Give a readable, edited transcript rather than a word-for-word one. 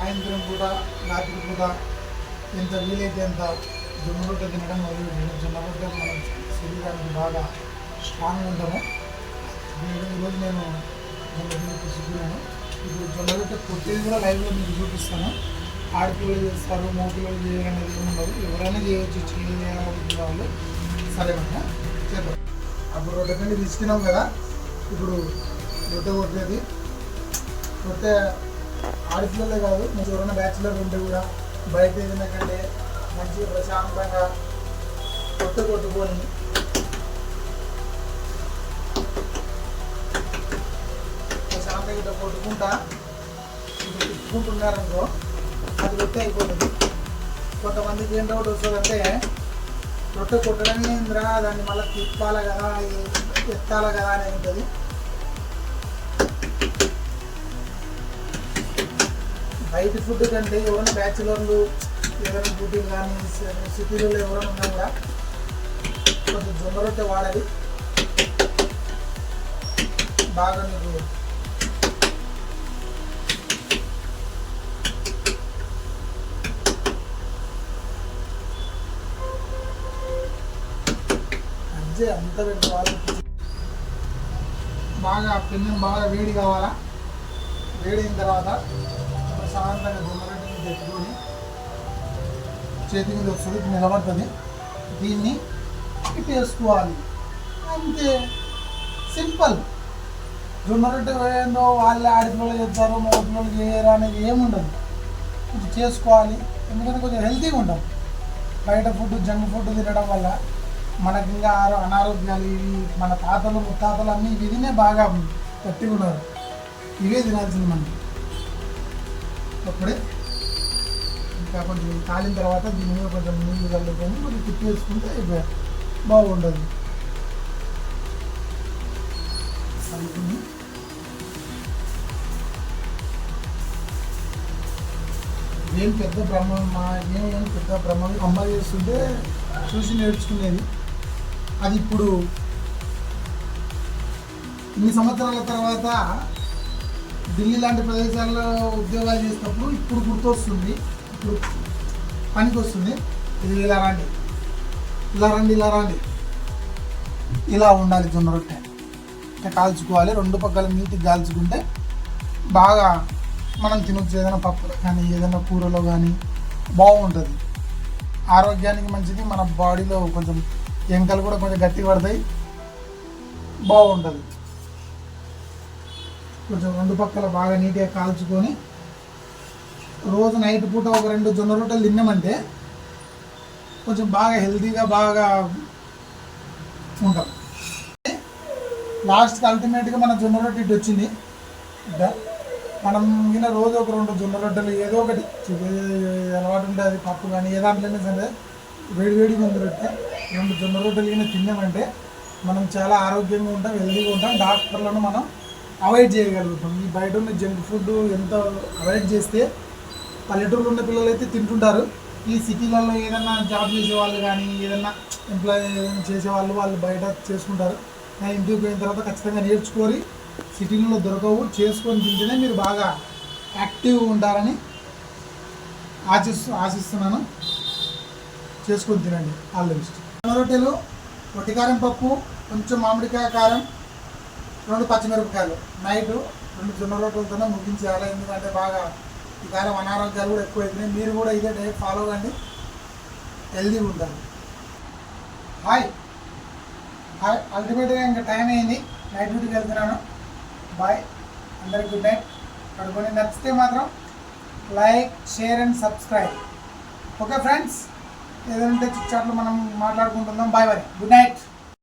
సాయంత్రం పూట రాత్రి పూట ఎంత వీలైతే ఎంత జొన్న రొట్టె తినడం మొదలుపెట్టాను. జొన్న రొట్టె మనం శరీరానికి బాగా స్ట్రాంగ్ ఉంటాము. ఈరోజు నేను జొన్న రొట్టె సిగ్గున్నాను. ఇప్పుడు జొన్న రొట్టె కొట్టేది కూడా లైవ్లో మీకు చూపిస్తాను. ఆడపిల్లలు చేస్తారు, మగపిల్లలు చేయాలనేది ఉండదు, ఎవరైనా చేయవచ్చు. చేయాలి వాళ్ళు సరే అన్న చేద్దాం. అప్పుడు రొట్టె పిండి తీసుకున్నాం కదా, ఇప్పుడు రొట్టె కొట్టేది. రొట్టె ఆడపిల్లలే కాదు, మీకు ఎవరైనా బ్యాచులర్ ఉంటే కూడా బయట ఏదైనా కంటే మంచిగా ప్రశాంతంగా రొట్టె కొట్టుకొని ప్రశాంతంగా ఇట్లా కొట్టుకుంటా ఇప్పుడు తిప్పుకుంటున్నారనుకో అది రొట్టె అయిపోతుంది. కొంతమందికి ఏం డౌట్ వస్తుందంటే రొట్టె కొట్టడం ఏంద్రా, దాన్ని మళ్ళీ తిప్పాలి కదా, ఎత్తాలి కదా అనేది ఉంటుంది. బయట ఫుడ్ కంటే ఎవరైనా బ్యాచులర్లు ఏదైనా డ్యూటీలు కానీ సిటీలలో ఎవరైనా ఉన్నా కూడా కొంచెం జొన్న రొట్టె వాడాలి. బాగా మీకు అంత పెట్టుకోవాలి. బాగా పెన్ను బాగా వేడి కావాలా. వేడైన తర్వాత ప్రశాంతంగా జొన్న రొట్టెని పెట్టుకొని చేతి మీద వస్తుంది, నిలబడుతుంది. దీన్ని ఇటు వేసుకోవాలి, అంతే సింపుల్. జొన్న రొట్టె ఏందో వాళ్ళే ఆడపిల్లలు చేస్తారు, మగపిల్లలు చేయరు అనేది ఏముండదు. ఇది చేసుకోవాలి, ఎందుకంటే కొంచెం హెల్తీగా ఉంటాం. బయట ఫుడ్ జంక్ ఫుడ్ తినడం వల్ల మనకి ఇంకా అనారోగ్యాలు ఇవి మన తాతలు ముత్తాతలు అన్నీ ఇదినే బాగా గట్టిగా ఉన్నారు. ఇవే తినాల్సింది మనకి. అప్పుడే ఇంకా కొంచెం కాలిన తర్వాత దీని మీద కొంచెం నీళ్ళు కలుపుకొని కొంచెం తిప్పి వేసుకుంటే బాగుంటుంది. కలుపుని ఏం పెద్ద బ్రహ్మ ఏం పెద్ద బ్రహ్మ అమ్మ చేస్తుంటే చూసి నేర్చుకునేది. అది ఇప్పుడు ఇన్ని సంవత్సరాల తర్వాత ఢిల్లీ లాంటి ప్రదేశాల్లో ఉద్యోగాలు చేసినప్పుడు ఇప్పుడు గుర్తొస్తుంది, ఇప్పుడు పనికి వస్తుంది. ఇది ఇలా రండి, ఇలా రండి, ఇలా రండి, ఇలా ఉండాలి. జొన్న రొట్టె ఇట్లా కాల్చుకోవాలి. రెండు పక్కల నీటికి కాల్చుకుంటే బాగా మనం తినొచ్చు. ఏదైనా పప్పులో కానీ ఏదైనా కూరలో కానీ బాగుంటుంది. ఆరోగ్యానికి మంచిది. మన బాడీలో కొంచెం ఎంకలు కూడా కొంచెం గట్టి పడతాయి, బాగుంటుంది. కొంచెం రెండు పక్కల బాగా నీట్గా కాల్చుకొని రోజు నైట్ పూట ఒక 2 జొన్న రొట్టెలు తిన్నామంటే కొంచెం బాగా హెల్తీగా బాగా ఉంటాం. లాస్ట్కి అల్టిమేట్గా మన జొన్న రొట్టె ఇటు వచ్చింది. మనం ఈయన రోజు ఒక 2 జొన్న రొట్టెలు ఏదో ఒకటి అలవాటు ఉంటే అది పప్పు కానీ ఏ దాంట్లోనే సరే వేడివేడిగా ఉంది రొట్టె 2 జొన్న రొట్టెలు ఈయన తిన్నామంటే మనం చాలా ఆరోగ్యంగా ఉంటాం, హెల్తీగా ఉంటాం. డాక్టర్లను మనం అవాయిడ్ చేయగలుగుతాం. ఈ బయట ఉన్న జంక్ ఫుడ్ ఎంత అవాయిడ్ చేస్తే పల్లెటూరులో ఉన్న పిల్లలు అయితే తింటుంటారు. ఈ సిటీలలో ఏదైనా జాబ్ చేసేవాళ్ళు కానీ ఏదైనా ఎంప్లాయీ ఏదైనా చేసేవాళ్ళు వాళ్ళు బయట చేసుకుంటారు. నేను ఇంటికి పోయిన తర్వాత ఖచ్చితంగా నేర్చుకొని సిటీలలో దొరకవు, చేసుకొని తింటేనే మీరు బాగా యాక్టివ్గా ఉంటారని ఆశిస్తున్నాను. చేసుకొని తినండి. All the best. జొన్న రొట్టెలు, పొట్టికారం పప్పు, కొంచెం మామిడికాయ కారం, 2 పచ్చిమిరపకాయలు, నైట్ 2 జొన్న రొట్టెలతోనే ముగించేయాలి. ఎందుకంటే బాగా ఈ కాలం అనారోగ్యాలు కూడా ఎక్కువ అవుతున్నాయి. మీరు కూడా ఇదే డైట్ ఫాలో కండి, హెల్తీగా ఉంటారు. హాయ్ అల్టిమేట్గా ఇంకా టైం అయింది, నైట్ డ్యూటీకి వెళ్తున్నాను. బాయ్, అందరికి గుడ్ నైట్. పడుకొని నచ్చితే మాత్రం like, share and subscribe. Okay friends, ఏదంటే చిట్ చాట్లు మనం మాట్లాడుకుంటుందాం. Bye bye, good night.